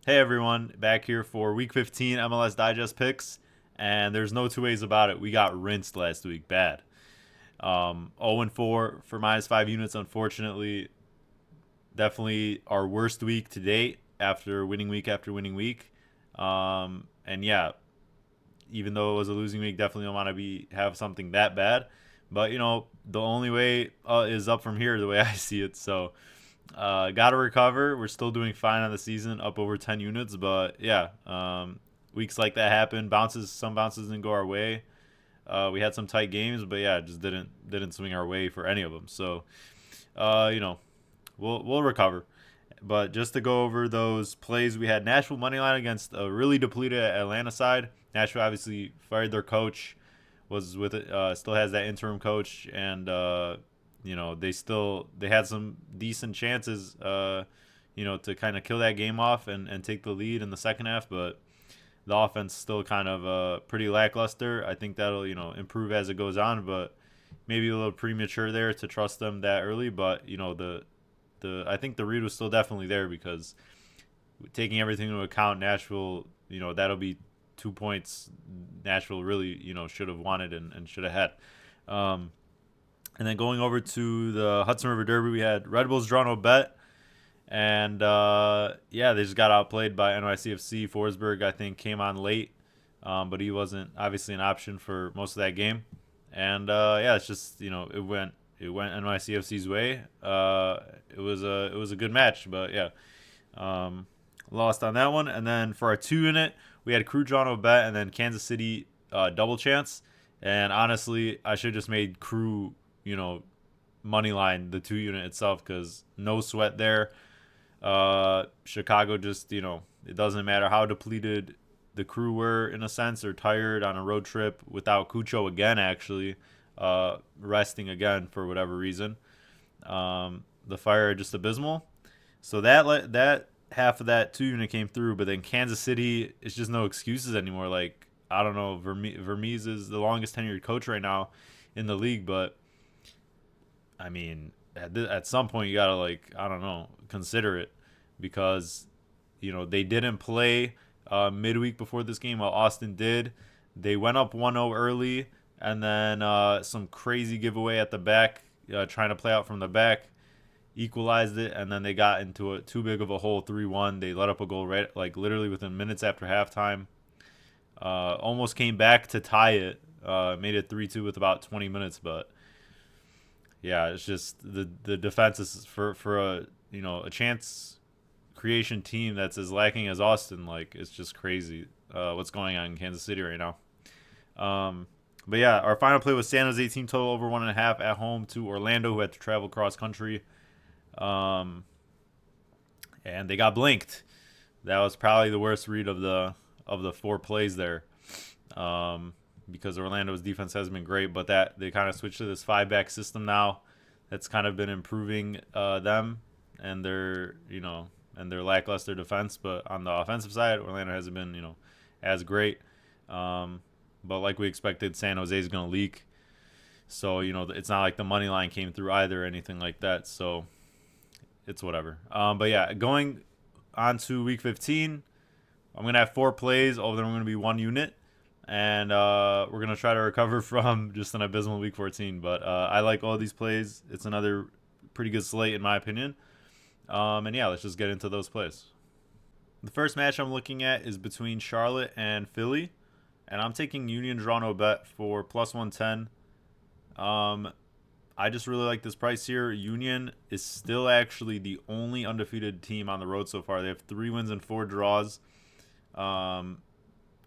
Hey everyone, back here for Week 15 MLS Digest picks, and there's no two ways about it. We got rinsed last week, bad. 0-4 for -5 units, unfortunately. Definitely our worst week to date after winning week after winning week. And yeah, even though it was a losing week, definitely don't want to have something that bad. But the only way is up from here, the way I see it. So got to recover. We're still doing fine on the season, up over 10 units. But yeah, weeks like that happen. Some bounces didn't go our way. We had some tight games, but yeah, just didn't swing our way for any of them. So uh, you know, we'll recover. But just to go over those plays, we had Nashville money line against a really depleted Atlanta side. Nashville obviously fired their coach, was with it, still has that interim coach, and they had some decent chances, to kind of kill that game off and take the lead in the second half, but the offense still kind of pretty lackluster. I think that'll improve as it goes on, but maybe a little premature there to trust them that early. But the I think the read was still definitely there because taking everything into account, Nashville, that'll be 2 points Nashville really, should have wanted and should have had. Um, and then going over to the Hudson River Derby, we had Red Bulls draw no bet. And yeah, they just got outplayed by NYCFC. Forsberg, I think, came on late, but he wasn't obviously an option for most of that game. And yeah, it's just it went NYCFC's way. It was a good match, but yeah, um, lost on that one. And then for our 2 unit, we had Crew draw no bet, and then Kansas City double chance. And honestly, I should have just made Crew, money line the 2 unit itself because no sweat there. Chicago just, it doesn't matter how depleted the Crew were in a sense or tired on a road trip without Cucho again, actually, resting again for whatever reason. The Fire are just abysmal. So that half of that 2 unit came through, but then Kansas City is just no excuses anymore. Like, I don't know, Vermees is the longest tenured coach right now in the league, but I mean, at some point you gotta, like, I don't know, consider it because they didn't play midweek before this game while Austin did. They went up 1-0 early, and then some crazy giveaway at the back, trying to play out from the back, equalized it, and then they got into a too big of a hole, 3-1. They let up a goal right, like, literally within minutes after halftime. Almost came back to tie it. Made it 3-2 with about 20 minutes, but yeah, it's just the defense is for a chance creation team that's as lacking as Austin. Like, it's just crazy what's going on in Kansas City right now. But yeah, our final play was San Jose team total over 1.5 at home to Orlando, who had to travel cross country, um, and they got blinked. That was probably the worst read of the 4 plays there. Um, because Orlando's defense has been great, but that they kind of switched to this 5-back system now. That's kind of been improving them and their lackluster defense. But on the offensive side, Orlando hasn't been as great. But like we expected, San Jose is going to leak. So it's not like the money line came through either or anything like that. So it's whatever. But yeah, going on to week 15, I'm gonna have 4 plays. All of them are gonna be 1 unit, and we're gonna try to recover from just an abysmal week 14. But I like all these plays. It's another pretty good slate in my opinion. And yeah, let's just get into those plays. The first match I'm looking at is between Charlotte and Philly, and I'm taking Union draw no bet for plus 110. Um, I just really like this price here. Union is still actually the only undefeated team on the road so far. They have 3 wins and 4 draws. Um,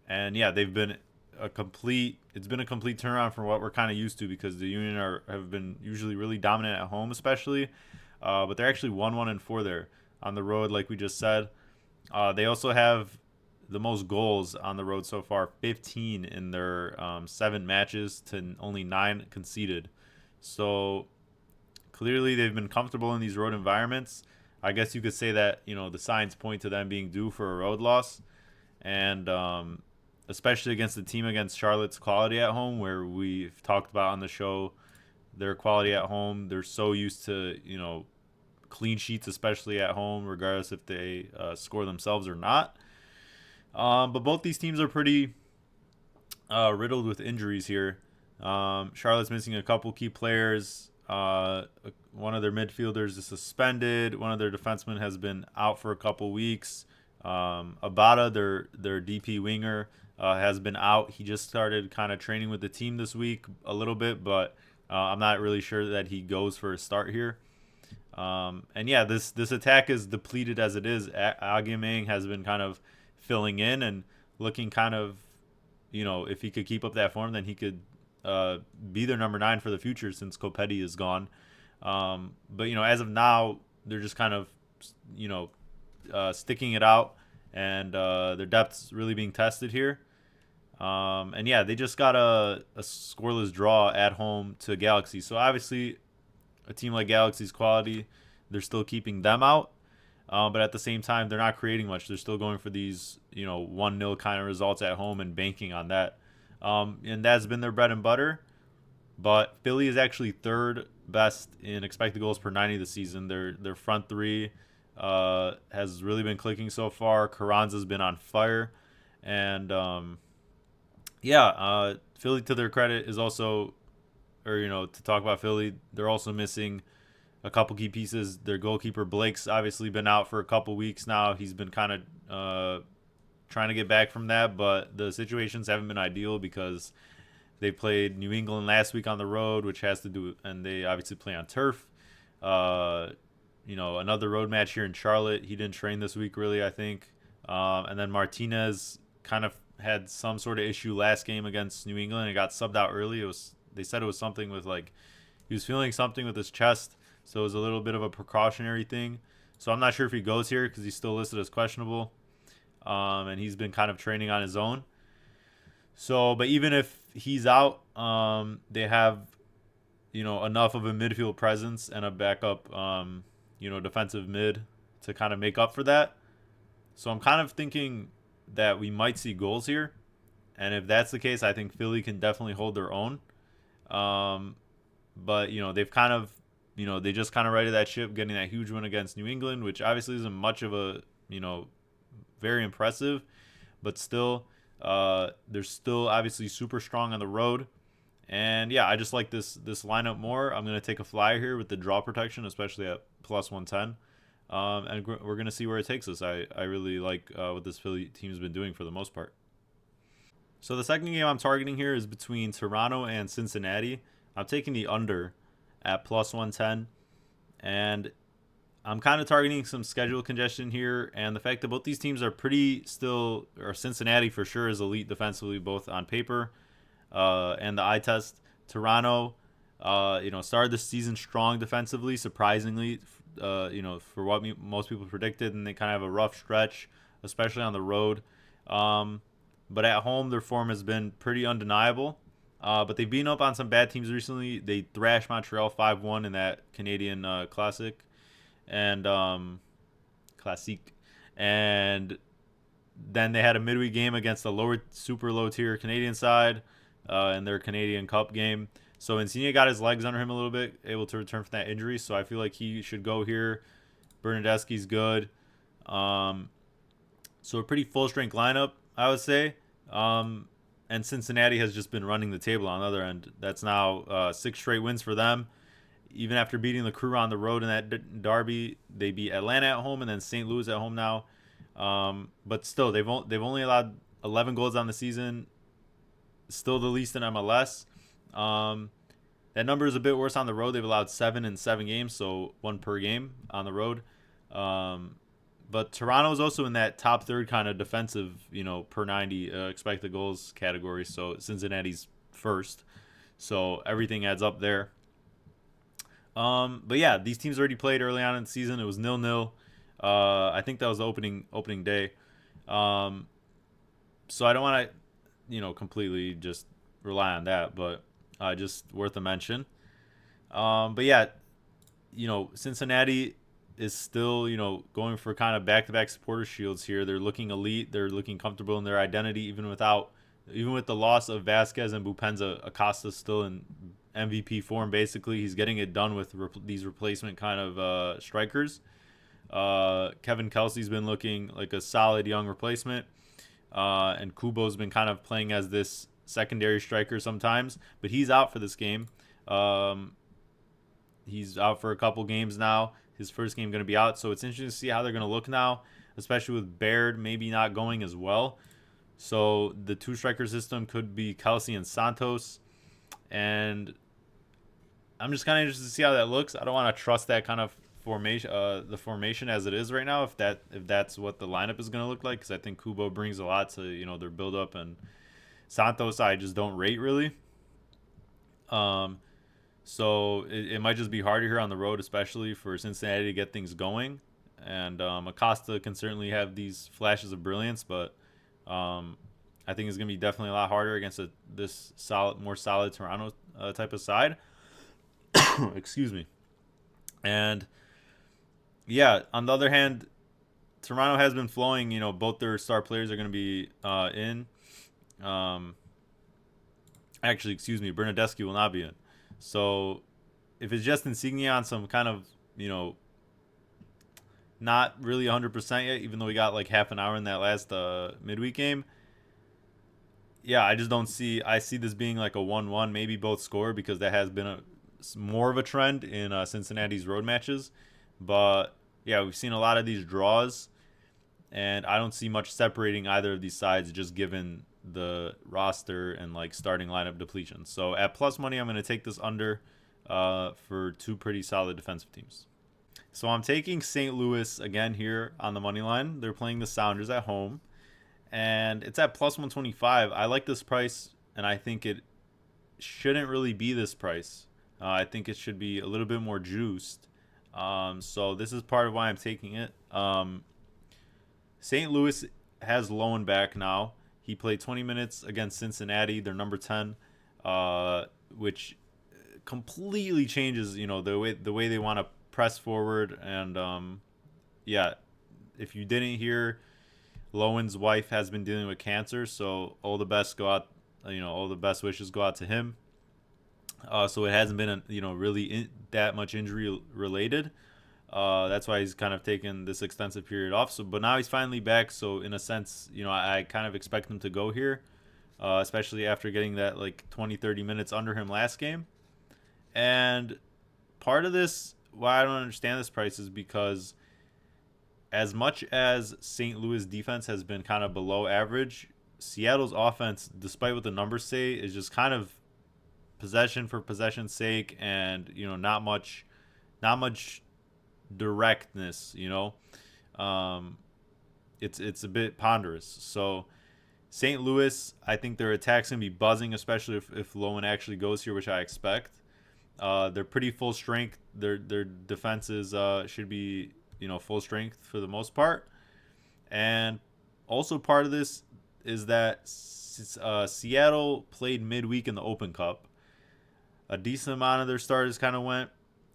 and yeah, they've been a complete. It's been a complete turnaround from what we're kind of used to because the Union have been usually really dominant at home, especially. But they're actually 1-1-4 there on the road, like we just said. They also have the most goals on the road so far, 15 in their 7 matches to only 9 conceded. So clearly they've been comfortable in these road environments. I guess you could say that the signs point to them being due for a road loss, and especially against the team against Charlotte's quality at home, where we've talked about on the show their quality at home. They're so used to clean sheets, especially at home, regardless if they score themselves or not. But both these teams are pretty riddled with injuries here. Charlotte's missing a couple key players. One of their midfielders is suspended. One of their defensemen has been out for a couple weeks. Abada, their DP winger, has been out. He just started kind of training with the team this week a little bit, but I'm not really sure that he goes for a start here. And yeah, this attack is depleted as it is. Agyemang has been kind of filling in and looking kind of, if he could keep up that form, then he could be their number 9 for the future since Kopetti is gone. But as of now, they're just kind of, sticking it out, and their depth's really being tested here. And yeah, they just got a scoreless draw at home to Galaxy. So obviously, a team like Galaxy's quality, they're still keeping them out. But at the same time, they're not creating much. They're still going for these, 1-0 kind of results at home and banking on that. And that's been their bread and butter. But Philly is actually third best in expected goals per 90 this season. Their front three has really been clicking so far. Carranza's been on fire. And, Philly, to their credit, is also, to talk about Philly, they're also missing a couple key pieces. Their goalkeeper, Blake's obviously been out for a couple weeks now. He's been kind of trying to get back from that, but the situations haven't been ideal because they played New England last week on the road, which has to do, and they obviously play on turf. Another road match here in Charlotte. He didn't train this week, really, I think. And then Martinez kind of had some sort of issue last game against New England and got subbed out early. They said it was something with, like, he was feeling something with his chest, so it was a little bit of a precautionary thing. So I'm not sure if he goes here because he's still listed as questionable. And he's been kind of training on his own. So, but even if he's out, they have, enough of a midfield presence and a backup, defensive mid to kind of make up for that. So I'm kind of thinking that we might see goals here. And if that's the case, I think Philly can definitely hold their own. But, they've kind of, they just kind of righted that ship, getting that huge win against New England, which obviously isn't much of a, very impressive, but still, they're still obviously super strong on the road. And yeah, I just like this lineup more. I'm going to take a flyer here with the draw protection, especially at plus 110. And we're going to see where it takes us. I really like what this Philly team's been doing for the most part. So the second game I'm targeting here is between Toronto and Cincinnati. I'm taking the under at plus 110. And I'm kind of targeting some schedule congestion here, and the fact that both these teams are or Cincinnati for sure is elite defensively, both on paper and the eye test. Toronto, started the season strong defensively, surprisingly, for what most people predicted, and they kind of have a rough stretch, especially on the road. But at home, their form has been pretty undeniable. But they've been up on some bad teams recently. They thrashed Montreal 5-1 in that Canadian Classic. And Classique, and then they had a midweek game against the super low tier Canadian side in their Canadian Cup game. So Insigne got his legs under him a little bit, able to return from that injury. So I feel like he should go here. Bernadeschi's good. So a pretty full strength lineup, I would say. And Cincinnati has just been running the table on the other end. That's now 6 straight wins for them. Even after beating the Crew on the road in that derby, they beat Atlanta at home and then St. Louis at home now. But still, they've only allowed 11 goals on the season. Still the least in MLS. That number is a bit worse on the road. They've allowed 7 in 7 games, so 1 per game on the road. But Toronto is also in that top third kind of defensive, per 90 expected goals category. So Cincinnati's first. So everything adds up there. But yeah, these teams already played early on in the season. It was 0-0. I think that was the opening day. So I don't want to, completely just rely on that, but just worth a mention. But yeah, Cincinnati is still, going for kind of back-to-back supporter shields here. They're looking elite. They're looking comfortable in their identity, even with the loss of Vasquez and Bupenza. Acosta's still MVP form. Basically, he's getting it done with these replacement kind of strikers. Kevin Kelsey's been looking like a solid young replacement, and Kubo's been kind of playing as this secondary striker sometimes, but he's out for this game. He's out for a couple games now. His first game going to be out, so it's interesting to see how they're going to look now, especially with Baird maybe not going as well. So the two striker system could be Kelsey and Santos, and I'm just kind of interested to see how that looks. I don't want to trust that kind of formation, the formation as it is right now, if that's what the lineup is going to look like, because I think Kubo brings a lot to their build up, and Santos I just don't rate really. So it might just be harder here on the road, especially for Cincinnati to get things going. And Acosta can certainly have these flashes of brilliance, but I think it's going to be definitely a lot harder against this more solid Toronto type of side. Excuse me. And yeah, on the other hand, Toronto has been flowing. Both their star players are going to be in. Actually, excuse me, Bernadeschi will not be in. So if it's just Insigne on some kind of, not really 100% yet, even though we got like half an hour in that last midweek game, yeah, I just don't see. I see this being like a 1-1, maybe both score, because that has been more of a trend in Cincinnati's road matches. But yeah, we've seen a lot of these draws, and I don't see much separating either of these sides, just given the roster and like starting lineup depletion. So at plus money, I'm going to take this under for two pretty solid defensive teams. So I'm taking St. Louis again here on the money line. They're playing the Sounders at home, and it's at plus 125. I like this price, and I think it shouldn't really be this price. I think it should be a little bit more juiced. So this is part of why I'm taking it. St. Louis has Lowen back now. He played 20 minutes against Cincinnati. They're number 10, which completely changes, the way they want to press forward. And yeah, if you didn't hear, Lowen's wife has been dealing with cancer, so all the best wishes go out to him. So it hasn't been really that much injury related. That's why he's kind of taken this extensive period off. So, but now he's finally back. So in a sense, I kind of expect him to go here, especially after getting that like 20-30 minutes under him last game. And part of this, why I don't understand this price, is because as much as St. Louis defense has been kind of below average, Seattle's offense, despite what the numbers say, is just kind of possession for possession's sake, and not much directness. It's a bit ponderous. So St. Louis, I think their attack's gonna be buzzing, especially if Lowen actually goes here, which I expect. They're pretty full strength. Their defenses should be full strength for the most part. And also part of this is that Seattle played midweek in the Open Cup. A decent amount of their starters kind of went,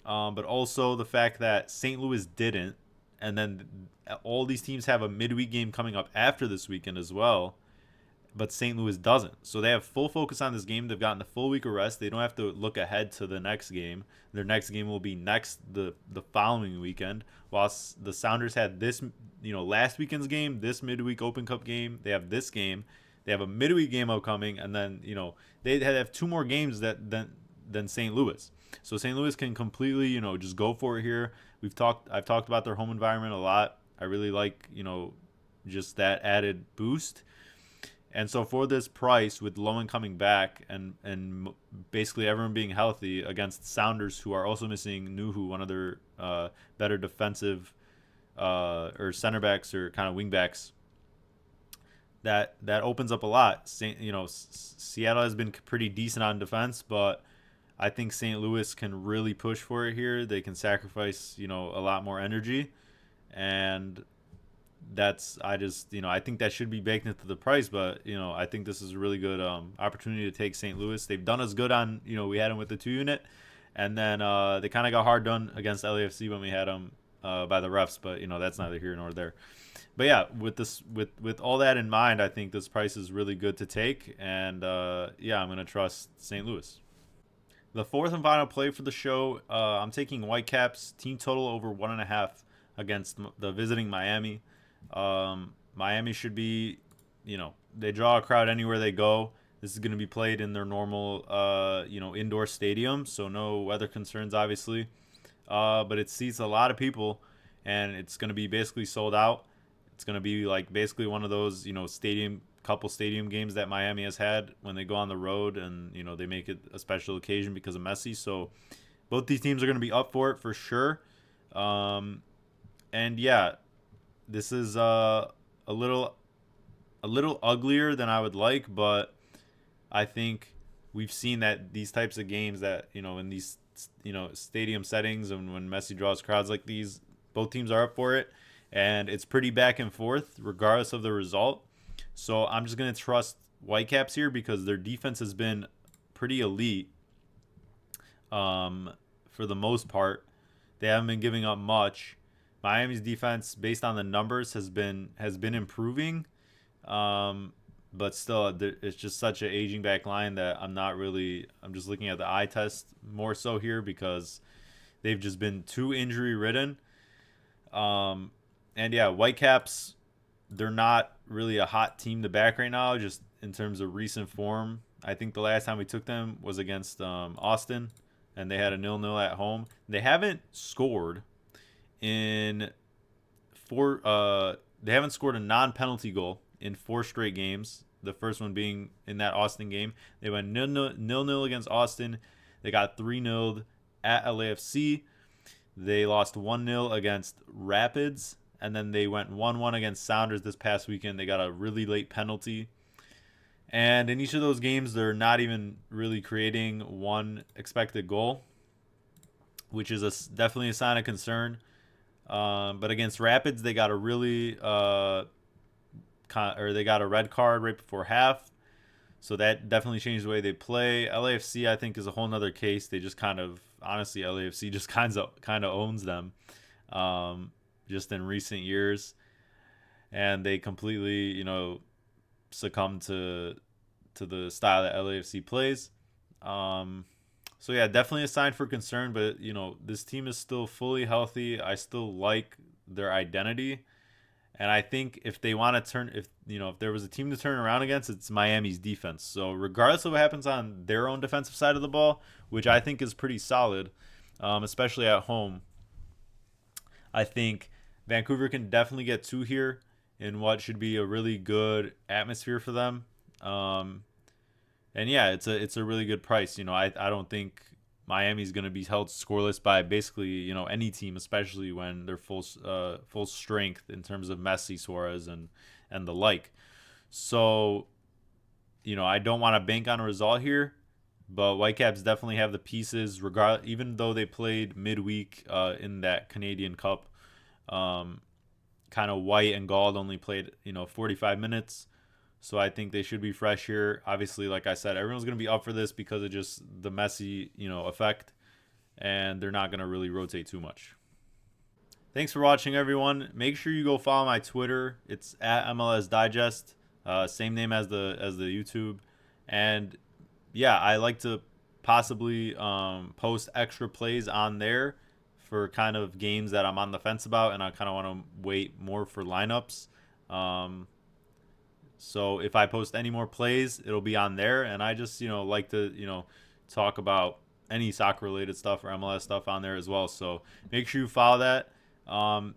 but also the fact that St. Louis didn't, and then all these teams have a midweek game coming up after this weekend as well, but St. Louis doesn't. So they have full focus on this game. They've gotten a full week of rest. They don't have to look ahead to the next game. Their next game will be the following weekend, whilst the Sounders had this, last weekend's game, this midweek Open Cup game. They have this game. They have a midweek game upcoming, and then, they have two more games than St. Louis. So St. Louis can completely, just go for it here. I've talked about their home environment a lot. I really like, just that added boost. And so for this price, with Lowen coming back and basically everyone being healthy against Sounders, who are also missing Nuhu, one of their better defensive or center backs or kind of wing backs, that opens up a lot. Seattle has been pretty decent on defense, but I think St. Louis can really push for it here. They can sacrifice, a lot more energy, and I think that should be baked into the price. But I think this is a really good opportunity to take St. Louis. They've done us good on, we had them with the 2-unit, and then they kind of got hard done against LAFC when we had them by the refs. But that's neither here nor there. But yeah, with all that in mind, I think this price is really good to take, and I'm gonna trust St. Louis. The fourth and final play for the show, I'm taking Whitecaps team total over 1.5 against the visiting Miami. Miami should be, they draw a crowd anywhere they go. This is going to be played in their normal, indoor stadium, so no weather concerns, obviously. But it seats a lot of people, and it's going to be basically sold out. It's going to be like basically one of those, stadium games that Miami has had when they go on the road, and they make it a special occasion because of Messi. So both these teams are going to be up for it for sure. Um, and yeah, this is a little uglier than I would like, but I think we've seen that these types of games that in these stadium settings, and when Messi draws crowds like these, both teams are up for it, and it's pretty back and forth regardless of the result. So I'm just gonna trust Whitecaps here because their defense has been pretty elite, for the most part. They haven't been giving up much. Miami's defense, based on the numbers, has been improving, but still, it's just such an aging back line that I'm not really. I'm just looking at the eye test more so here because they've just been too injury ridden. And yeah, Whitecaps, they're not really a hot team to back right now, just in terms of recent form. I think the last time we took them was against Austin, and they had a 0-0 at home. They haven't scored in four. They haven't scored a non-penalty goal in 4 straight games. The first one being in that Austin game. They went 0-0 against Austin. They got 3-0 at LAFC. They lost 1-0 against Rapids, and then they went 1-1 against Sounders this past weekend. They got a really late penalty. And in each of those games, they're not even really creating one expected goal, which is definitely a sign of concern. But against Rapids, they got a really they got a red card right before half, so that definitely changed the way they play. LAFC, I think, is a whole nother case. They just honestly, LAFC just kind of owns them, just in recent years, and they completely succumb to the style that LAFC plays. So yeah, definitely a sign for concern. But this team is still fully healthy. I still like their identity, and I think if they want to if there was a team to turn around against, it's Miami's defense. So regardless of what happens on their own defensive side of the ball, which I think is pretty solid, especially at home, I think Vancouver can definitely get 2 here in what should be a really good atmosphere for them. And yeah, it's a really good price. I don't think Miami's going to be held scoreless by basically any team, especially when they're full strength in terms of Messi, Suarez, and the like. So I don't want to bank on a result here, but Whitecaps definitely have the pieces. Even though they played midweek in that Canadian Cup, kind of White and Gald only played 45 minutes. So I think they should be fresh here. Obviously, like I said, everyone's going to be up for this because of just the Messi, effect, and they're not going to really rotate too much. Thanks for watching, everyone. Make sure you go follow my Twitter. It's at MLS Digest, same name as the YouTube. And yeah, I like to possibly post extra plays on there for kind of games that I'm on the fence about, and I kind of want to wait more for lineups. So if I post any more plays, it'll be on there. And I just, like to, talk about any soccer related stuff or MLS stuff on there as well. So make sure you follow that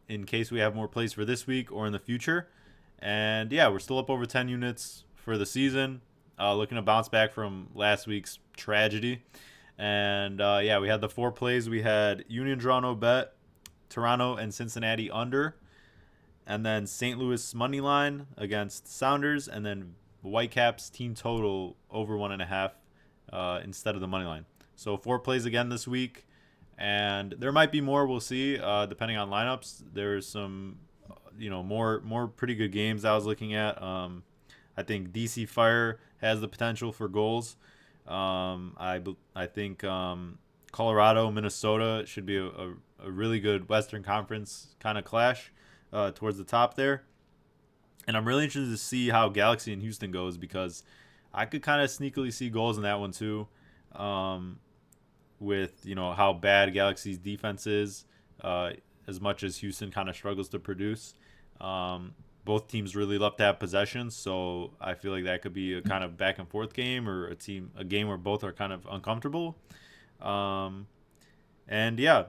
in case we have more plays for this week or in the future. And yeah, we're still up over 10 units for the season. Looking to bounce back from last week's tragedy. And yeah, we had the 4 plays. We had Union draw no bet, Toronto and Cincinnati under, and then St. Louis money line against Sounders, and then Whitecaps team total over 1.5 instead of the money line. So 4 plays again this week, and there might be more. We'll see, depending on lineups. There's some, more pretty good games I was looking at. I think DC Fire has the potential for goals. I think Colorado, Minnesota should be a really good Western Conference kind of clash. Towards the top there. And I'm really interested to see how Galaxy and Houston goes because I could kind of sneakily see goals in that one too. with how bad Galaxy's defense is, as much as Houston kind of struggles to produce. Both teams really love to have possession, so I feel like that could be a kind of back and forth game, or a game where both are kind of uncomfortable. Um, and yeah,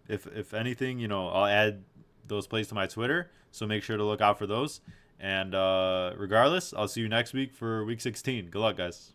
if anything, I'll add those plays to my Twitter, so make sure to look out for those. And regardless, I'll see you next week for Week 16. Good luck, guys.